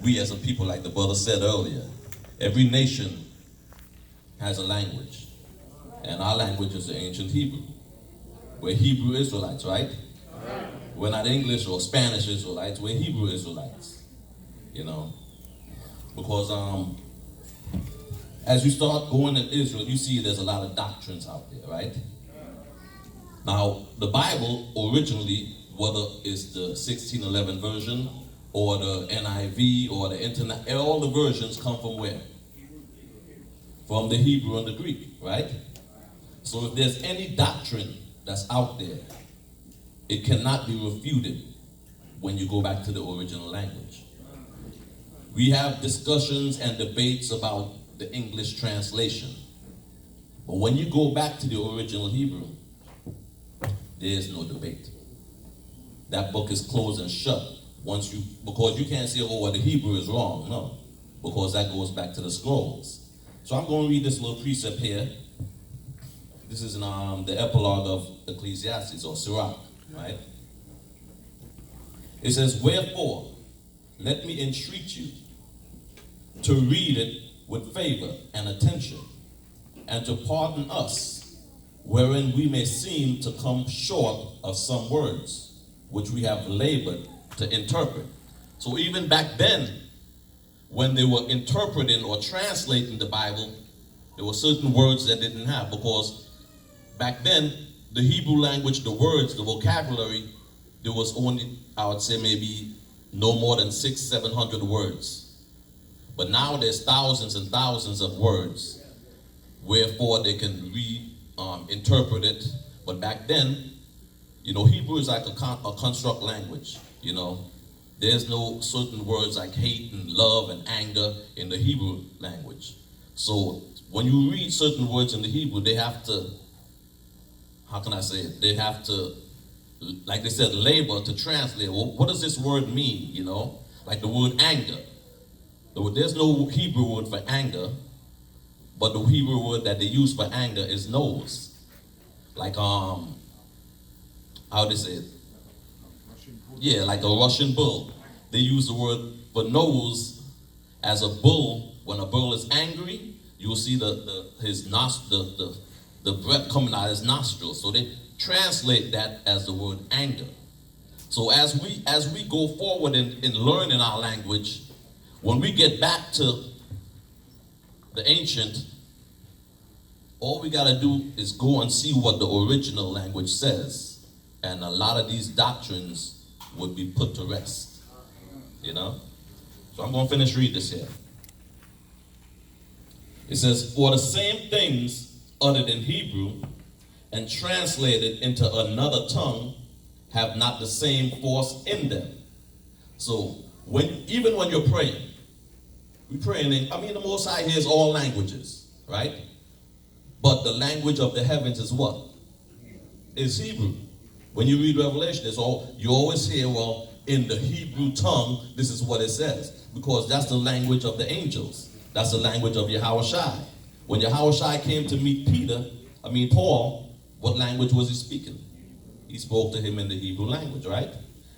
we as a people, like the brother said earlier, every nation has a language. And our language is the ancient Hebrew. We're Hebrew Israelites, right? We're not English or Spanish Israelites, we're Hebrew Israelites. You know? Because as you start going in Israel, you see there's a lot of doctrines out there, right? Now, the Bible originally, whether it's the 1611 version or the NIV or the internet, all the versions come from where? From the Hebrew and the Greek, right? So if there's any doctrine that's out there, it cannot be refuted when you go back to the original language. We have discussions and debates about the English translation. But when you go back to the original Hebrew, there is no debate. That book is closed and shut because you can't say, oh, well, the Hebrew is wrong. No, because that goes back to the scrolls. So I'm going to read this little precept here. This is in the epilogue of Ecclesiastes, or Sirach, right? It says, wherefore, let me entreat you to read it with favor and attention, and to pardon us, wherein we may seem to come short of some words, which we have labored to interpret. So even back then, when they were interpreting or translating the Bible, there were certain words that they didn't have, because back then, the Hebrew language, the words, the vocabulary, there was only, I would say, maybe no more than 600-700 words. But now there's thousands and thousands of words, wherefore they can interpret it. But back then, you know, Hebrew is like a construct language, you know. There's no certain words like hate and love and anger in the Hebrew language. So when you read certain words in the Hebrew, they have to, how can I say it? They have to, like they said, labor to translate. Well, what does this word mean, you know? Like the word anger. There's no Hebrew word for anger, but the Hebrew word that they use for anger is nose. Like, how they say it? Yeah, like a Russian bull. They use the word for nose as a bull. When a bull is angry, you'll see the breath coming out of his nostrils. So they translate that as the word anger. So as we go forward in learning our language, when we get back to the ancient, all we gotta do is go and see what the original language says. And a lot of these doctrines would be put to rest, you know? So I'm gonna finish read this here. It says, for the same things uttered in Hebrew and translated into another tongue have not the same force in them. So even when you're praying, we praying in, the Most High hears all languages, right? But the language of the heavens is what? Is Hebrew. When you read Revelation, you always hear, well, in the Hebrew tongue, this is what it says. Because that's the language of the angels. That's the language of Yahushai. When Yahushai came to meet Paul, what language was he speaking? He spoke to him in the Hebrew language, right?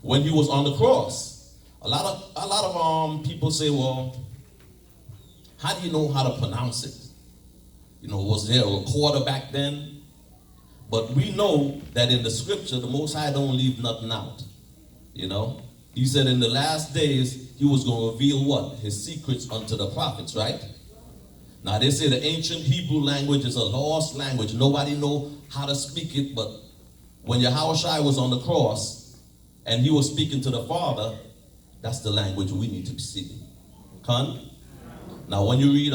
When he was on the cross, a lot of people say, well, how do you know how to pronounce it? You know, was there a recorder back then? But we know that in the scripture, the Most High don't leave nothing out. You know? He said in the last days, he was going to reveal what? His secrets unto the prophets, right? Now they say the ancient Hebrew language is a lost language. Nobody know how to speak it, but when Yahushua was on the cross and he was speaking to the Father, that's the language we need to be speaking. Con? Now when you read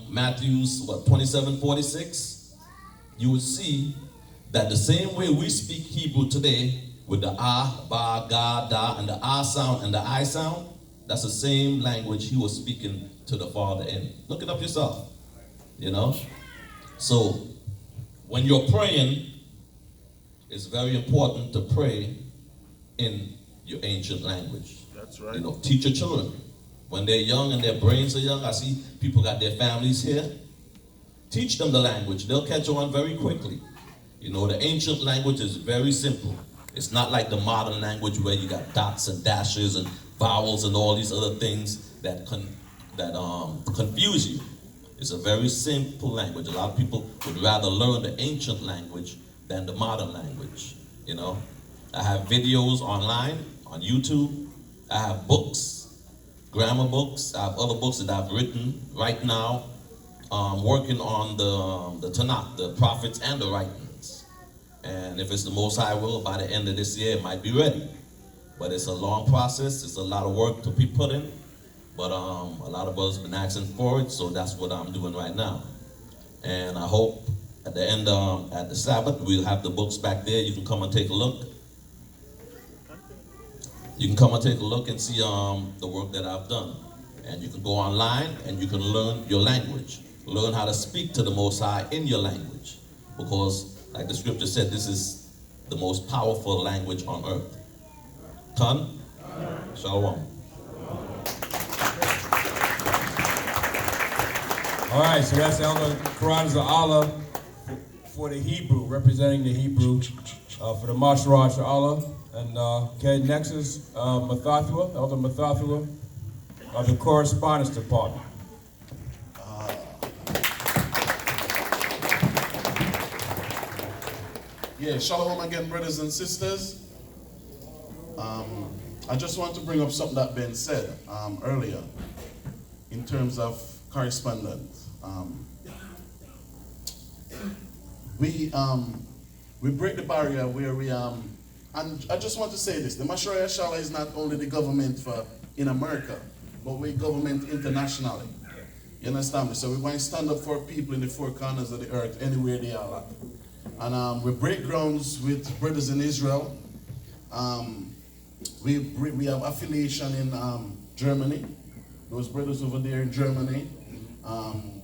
Matthew's 27:46, you will see that the same way we speak Hebrew today with the ah, ba, ga, da, and the ah sound and the I sound, that's the same language he was speaking to the Father in. Look it up yourself, you know? So when you're praying, it's very important to pray in your ancient language. That's right. You know, teach your children. When they're young and their brains are young, I see people got their families here. Teach them the language. They'll catch on very quickly. You know, the ancient language is very simple. It's not like the modern language where you got dots and dashes and vowels and all these other things. that confuse you. It's a very simple language. A lot of people would rather learn the ancient language than the modern language. You know, I have videos online on YouTube. I have books, grammar books. I have other books that I've written right now, working on the Tanakh, the prophets and the writings. And if it's the Most High will, by the end of this year, it might be ready. But it's a long process. It's a lot of work to be put in. But a lot of us have been asking for it, so that's what I'm doing right now. And I hope at the end, at the Sabbath, we'll have the books back there. You can come and take a look. You can come and take a look and see the work that I've done. And you can go online and you can learn your language. Learn how to speak to the Most High in your language. Because, like the scripture said, this is the most powerful language on earth. Khan, Shalom. All right, so that's Elder Karan Allah for the Hebrew, representing the Hebrew for the Mashra Allah. And okay, next is Mathathua, Elder Mathathua of the Correspondence Department. Yeah, shalom again, brothers and sisters. I just want to bring up something that Ben said earlier in terms of correspondence. We break the barrier where we and I just want to say this: the Mashra Yashala is not only the government in America, but we government internationally. You understand me? So we're going to stand up for people in the four corners of the earth, anywhere they are at. And we break grounds with brothers in Israel. We have affiliation in Germany. Those brothers over there in Germany.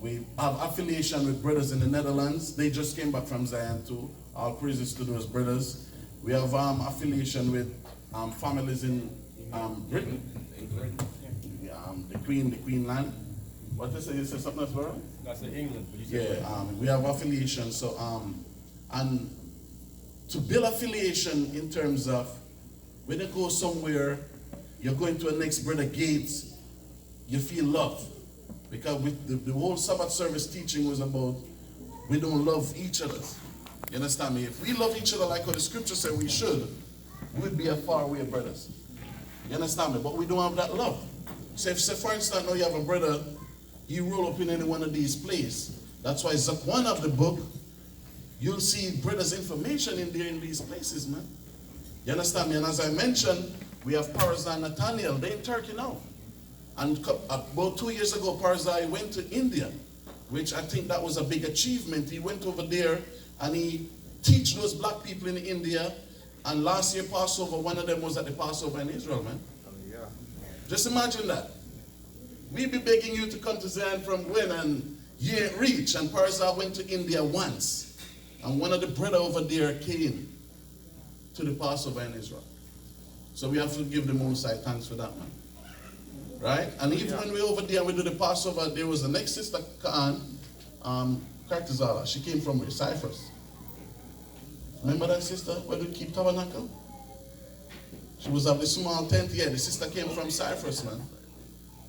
We have affiliation with brothers in the Netherlands. They just came back from Zion too. All praises to those brothers. We have affiliation with families in Britain. The Queen land. What is it? You said something else, bro? That's in England. Yeah, we have affiliation. So, and to build affiliation in terms of when you go somewhere, you're going to a next brother Gates, you feel love. Because with the whole Sabbath service teaching was about we don't love each other. You understand me? If we love each other like what the scripture said we should, we'd be a far away brothers. You understand me? But we don't have that love. So if, say for instance, now you have a brother, you roll up in any one of these places. That's why Zach 1 of the book, you'll see brothers' information in there in these places, man. You understand me? And as I mentioned, we have Parazai Nathaniel. They're in Turkey now. And about 2 years ago, Parazai went to India, which I think that was a big achievement. He went over there and he teach those black people in India. And last year, Passover, one of them was at the Passover in Israel, man. Yeah. Just imagine that. We be begging you to come to Zion from when and you ain't reach. And Parazai went to India once. And one of the brother over there came to the Passover in Israel. So we have to give the Most High thanks for that, man. Right? And even when we over there, we do the Passover, there was the next sister, Khan, Kartazala. She came from Cyprus. Remember that sister where we keep tabernacle? She was of the small tent. Yeah, the sister came from Cyprus, man.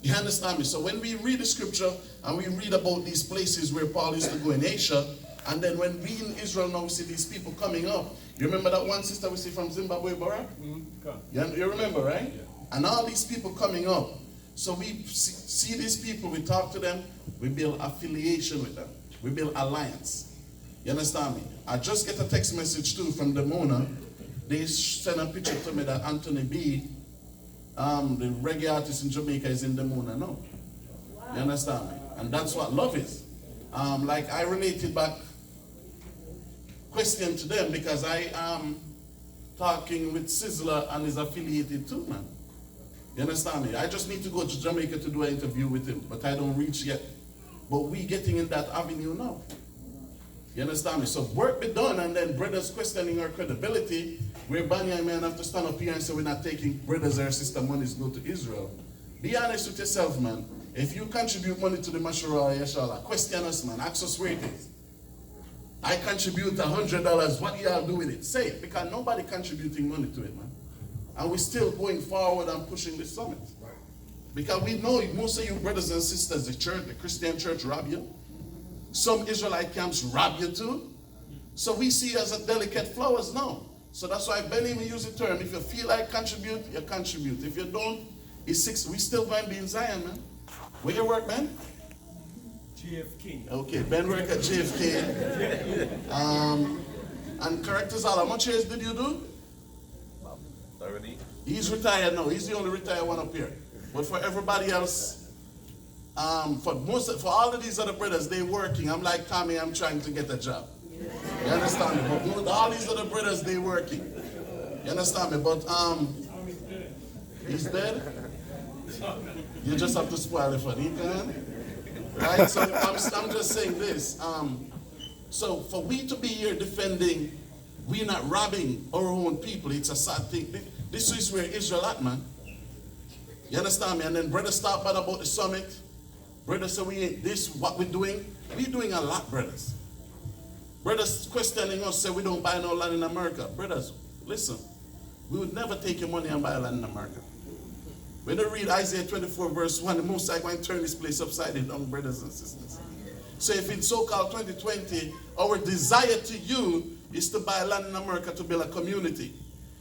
You understand me? So when we read the scripture and we read about these places where Paul used to go in Asia, and then when we in Israel now we see these people coming up. You remember that one sister we see from Zimbabwe, Barack? Mm-hmm. You remember, right? Yeah. And all these people coming up. So we see these people, we talk to them, we build affiliation with them. We build alliance. You understand me? I just get a text message too from Demona. They sent a picture to me that Anthony B, the reggae artist in Jamaica, is in Demona now. Wow. You understand me? And that's what love is. Like I related back question to them because I am talking with Sizzler and is affiliated too, man. You understand me? I just need to go to Jamaica to do an interview with him, but I don't reach yet. But we getting in that avenue now. You understand me? So work be done, and then brothers questioning our credibility, where Bani and man have to stand up here and say we're not taking brothers or sister monies go to Israel. Be honest with yourself, man. If you contribute money to the Mashra Yashala, question us, man. Ask us where it is. I contribute $100. What y'all do with it? Say it, because nobody contributing money to it, man. And we're still going forward and pushing this summit. Right. Because we know most of you brothers and sisters, the church, the Christian church rob you. Some Israelite camps rob you too. So we see as a delicate flowers now. So that's why Ben even used the term, if you feel like contribute, you contribute. If you don't, it's 6. We still going to be in Zion, man. Where you work, Ben? JFK. Okay, Ben work at JFK. And correct us all, how much years did you do? 30. He's retired now. He's the only retired one up here. But for everybody else, for all of these other brothers, they working. I'm like Tommy, I'm trying to get a job. You understand me? But all these other brothers, they working. You understand me? But he's dead. You just have to spoil it for him, right? So I'm just saying this. So for we to be here defending, we're not robbing our own people. It's a sad thing. This is where Israel at, man. You understand me? And then brother start bad about the summit. Brother say we ain't this, what we're doing. We're doing a lot, brothers. Brothers questioning us, say we don't buy no land in America. Brothers, listen. We would never take your money and buy land in America. When you read Isaiah 24 verse 1, the Most High going to turn this place upside down, brothers and sisters. So if in so-called 2020, our desire to you is to buy land in America to build a community.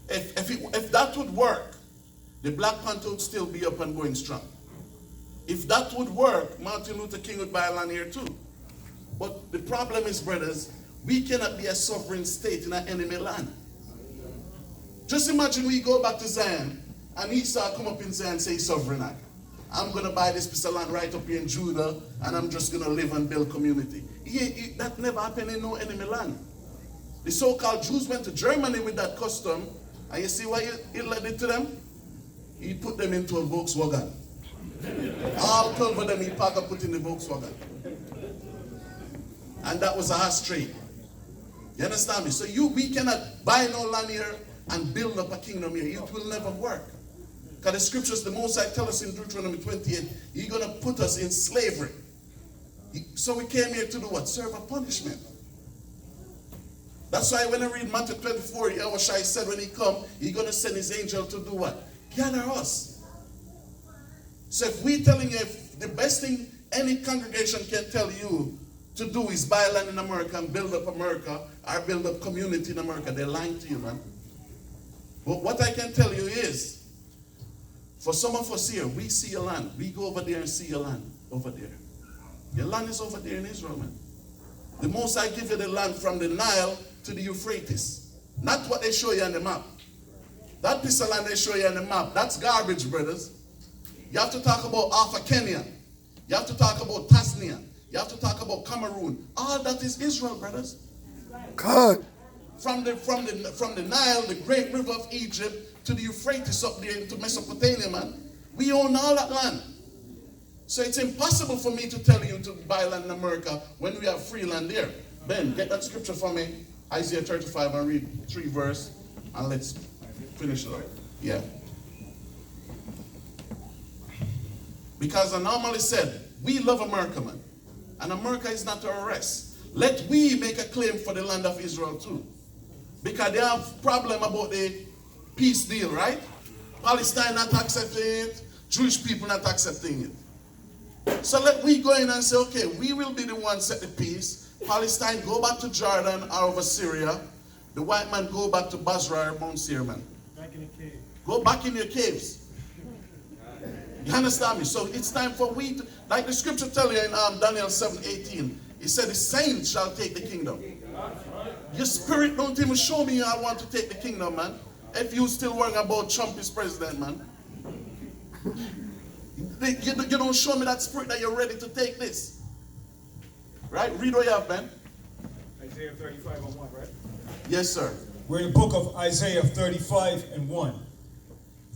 If that would work, the Black Panther would still be up and going strong. If that would work, Martin Luther King would buy land here too. But the problem is, brothers, we cannot be a sovereign state in an enemy land. Just imagine we go back to Zion and Esau come up in Zion and say sovereign act. I'm going to buy this piece of land right up here in Judah and I'm just going to live and build community. That never happened in no enemy land. The so-called Jews went to Germany with that custom, and you see what Hitler did to them? He put them into a Volkswagen. All 12 of them he packed up put in the Volkswagen. And that was a horse trade. You understand me? So we cannot buy no land here and build up a kingdom here. It will never work. Because the scriptures, the Most High tell us in Deuteronomy 28, He's going to put us in slavery. So we came here to do what? Serve a punishment. That's why when I read Matthew 24, Yahushua said when he come, He's going to send his angel to do what? Gather us. So if we telling you, if the best thing any congregation can tell you to do is buy land in America and build up America, or build up community in America, they're lying to you, man. But what I can tell you is, for some of us here, we see a land. We go over there and see your land over there. Your land is over there in Israel, man. The Most High give you the land from the Nile to the Euphrates. Not what they show you on the map. That piece of land they show you on the map, that's garbage, brothers. You have to talk about Alpha Kenya. You have to talk about Tanzania. You have to talk about Cameroon. All that is Israel, brothers. God. From the Nile, the great river of Egypt, to the Euphrates up there into Mesopotamia, man. We own all that land. So it's impossible for me to tell you to buy land in America when we have free land there. Ben, get that scripture for me. Isaiah 35 and read 3 verse. And let's finish it up. Yeah. Because I normally said, we love America, man. And America is not our rest. Let we make a claim for the land of Israel too. Because they have problem about the peace deal, right? Palestine not accepting it. Jewish people not accepting it. So let we go in and say, okay, we will be the ones set the peace. Palestine, go back to Jordan or over Syria. The white man go back to Basra or Mount Seir, man. Back in the cave. Go back in your caves. You understand me? So it's time for we to, like the scripture tell you in Daniel 7:18, it said the saints shall take the kingdom. Your spirit don't even show me I want to take the kingdom, man. If you still worrying about Trump as president, man. You don't show me that spirit that you're ready to take this. Right? Read what you have, man. Isaiah 35 and 1, right? Yes, sir. We're in the book of Isaiah 35 and 1.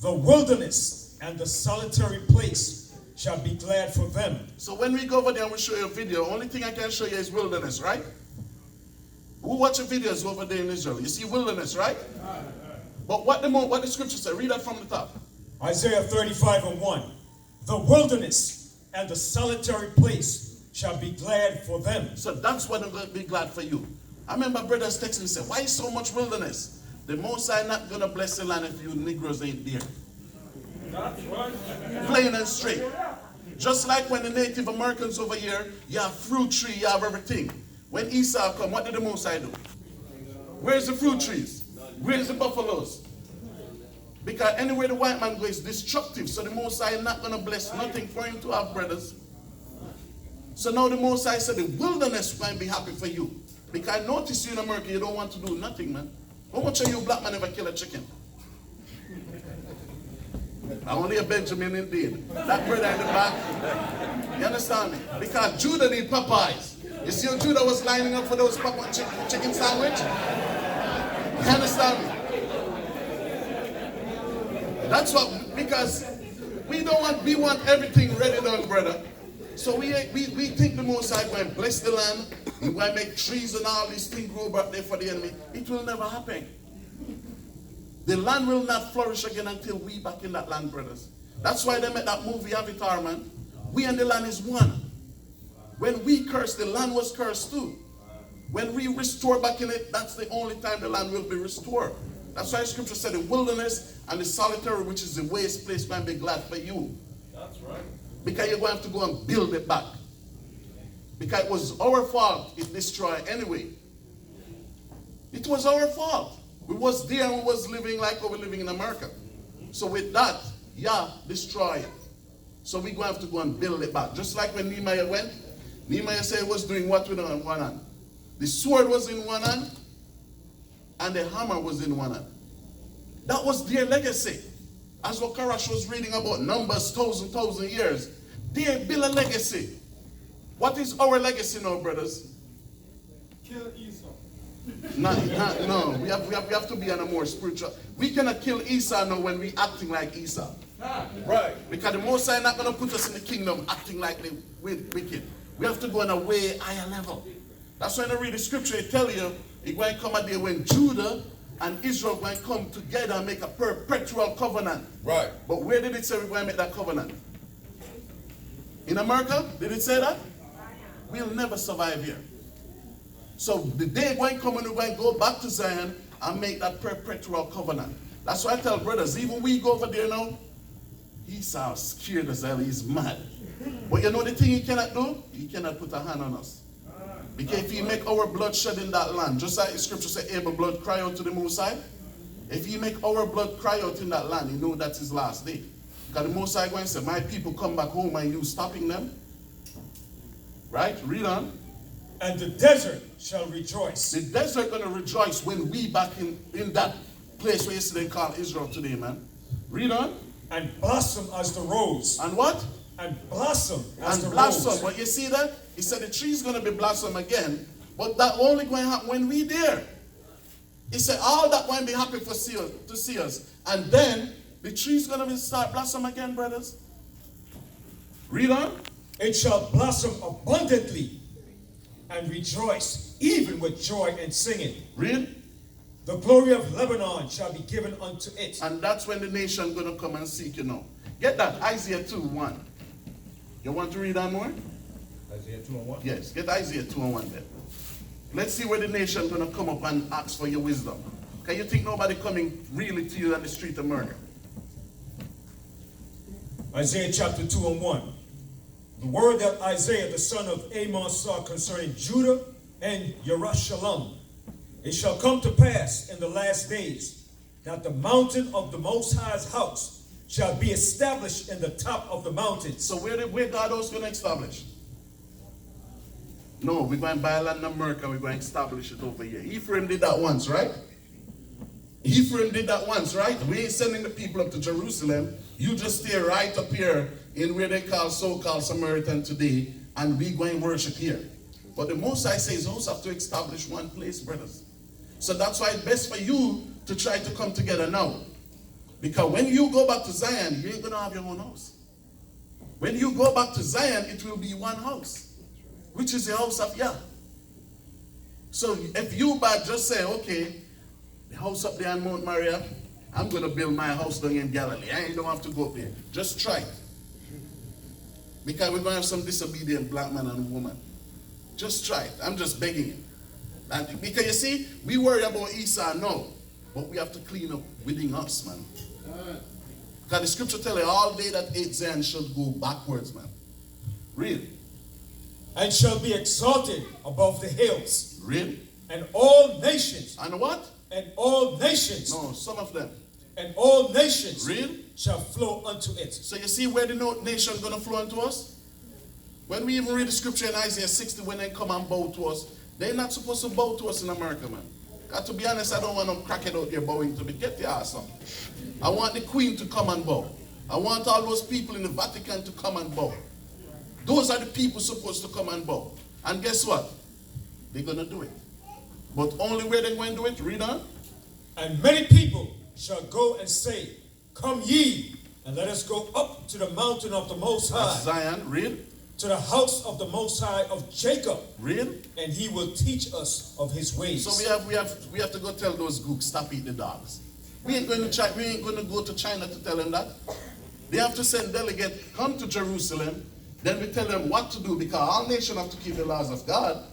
The wilderness and the solitary place shall be glad for them. So when we go over there and we show you a video, only thing I can show you is wilderness, right? Who watch the videos over there in Israel? You see wilderness, right? But what the scripture say? Read that from the top. Isaiah 35 and 1. The wilderness and the solitary place shall be glad for them. So that's what I'm going to be glad for you. I remember brothers texting and said, why so much wilderness? The Most High not going to bless the land if you Negroes ain't there. Plain and straight. Just like when the Native Americans over here, you have fruit tree, you have everything. When Esau come, what did the Most High do? Where's the fruit trees? Where's the buffaloes? Because anywhere the white man goes is destructive. So the Most High is not going to bless nothing for him to have brothers. So now the Most High said the wilderness will be happy for you. Because I notice you in America, you don't want to do nothing, man. How much of you black man ever kill a chicken? Only a Benjamin indeed. That brother in the back. You understand me? Because Judah need Popeyes. You see how Judah was lining up for those chicken sandwich? You understand me? That's what, because we want everything ready done, brother. So we think the Most High going to bless the land. We're going to make trees and all these things grow back there for the enemy. It will never happen. The land will not flourish again until we back in that land, brothers. That's why they made that movie Avatar, man. We and the land is one. When we curse, the land was cursed too. When we restore back in it, that's the only time the land will be restored. That's why Scripture said the wilderness and the solitary, which is the waste place, going to be glad for you. That's right. Because you're going to have to go and build it back. Because it was our fault it destroyed anyway. It was our fault. We was there and we was living like we're living in America. So with that, yeah, destroy it. So we're going to have to go and build it back. Just like when Nehemiah went, Nehemiah said he was doing what with one hand? The sword was in one hand and the hammer was in one hand. That was their legacy. As what Karash was reading about Numbers, thousand years. They built a legacy. What is our legacy now, brothers? Kill Esau. No, we have to be on a more spiritual. We cannot kill Esau now when we acting like Esau. Right. Because the Most High not going to put us in the kingdom acting like the wicked. We have to go on a way higher level. That's why when I read the scripture, it tell you, it's going to come a day when Judah and Israel going to come together and make a perpetual covenant. Right. But where did it say we're going to make that covenant? In America? Did it say that? We'll never survive here. So the day going to come when we're going to go back to Zion and make that perpetual covenant. That's why I tell brothers, even we go over there now, Esau scared as hell, he's mad. But you know the thing he cannot do? He cannot put a hand on us. Because if he make our blood shed in that land, just like the scripture says, Abel blood cry out to the Most High. If he make our blood cry out in that land, you know that's his last day. Because the Most High going to say, my people come back home and you stopping them. Right? Read on. And the desert shall rejoice. The desert going to rejoice when we back in that place where yesterday called Israel today, man. Read on. And blossom as the rose. And what? And blossom as the blossom. rose. But you see that? He said the tree's going to be blossom again. But that only going to happen when we there. He said all that going to be happy to see us. And then the tree's going to start blossom again, brothers. Read on. It shall blossom abundantly and rejoice, even with joy and singing. Read. The glory of Lebanon shall be given unto it. And that's when the nation going to come and seek you now. Get that, Isaiah 2:1. You want to read on more? Isaiah 2:1? Yes, get Isaiah 2:1 there. Let's see where the nation going to come up and ask for your wisdom. Can you think nobody coming really to you on the street of murder? Isaiah chapter 2:1. The word that Isaiah the son of Amos saw concerning Judah and Jerusalem. It shall come to pass in the last days that the mountain of the Most High's house shall be established in the top of the mountains. So where God was going to establish? No, we're going to buy land in America, we're going to establish it over here. Ephraim did that once, right? Ephraim did that once, right? We ain't sending the people up to Jerusalem. You just stay right up here in where they call so-called Samaritan today, and we going to worship here. But the Most High says those have to establish one place, brothers. So that's why it's best for you to try to come together now. Because when you go back to Zion, you ain't going to have your own house. When you go back to Zion, it will be one house, which is the house of Yah. So if you but just say, okay, the house up there on Mount Moriah, I'm going to build my house down in Galilee. I don't have to go up there. Just try it. Because we're going to have some disobedient black man and woman. Just try it. I'm just begging you. And because you see, we worry about Esau now, but we have to clean up within us, man. Because the scripture tell you all they that hate Zion should go backwards, man. Read. And shall be exalted above the hills. Read. And all nations, And what? and all nations, No, some of them. and all nations Read. shall flow unto it. So you see where the nation going to flow into us? When we even read the scripture in Isaiah 60, when they come and bow to us, they're not supposed to bow to us in America, man. To be honest, I don't want them cracking out here bowing to me. Get your ass up. I want the Queen to come and bow. I want all those people in the Vatican to come and bow. Those are the people supposed to come and bow. And guess what? They're going to do it. But only where they're going to do it, read on. And many people shall go and say, Come ye, and let us go up to the mountain of the Most High, Zion, read. to the house of the Most High of Jacob, Read. and he will teach us of his ways. So we have to go tell those gooks, stop eating the dogs. We ain't going to go to China to tell them that. They have to send delegates, come to Jerusalem, then we tell them what to do, because all nations have to keep the laws of God.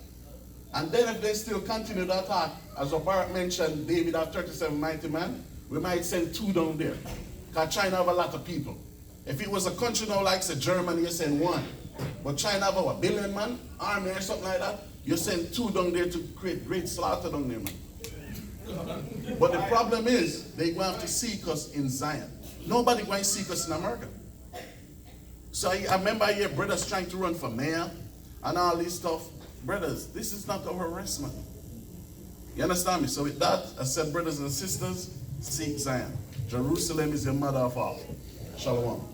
And then if they still continue to attack, as Barak mentioned, David had 37 mighty men, we might send 2 down there. Because China have a lot of people. If it was a country now like say Germany, you send 1. But China have a billion man army or something like that, you send 2 down there to create great slaughter down there, man. But the problem is, they're going to have to seek us in Zion. Nobody going to seek us in America. So I remember I hear brothers trying to run for mayor and all this stuff. Brothers, this is not our rest, man. You understand me? So with that, I said, brothers and sisters, seek Zion. Jerusalem is the mother of all. Shalom.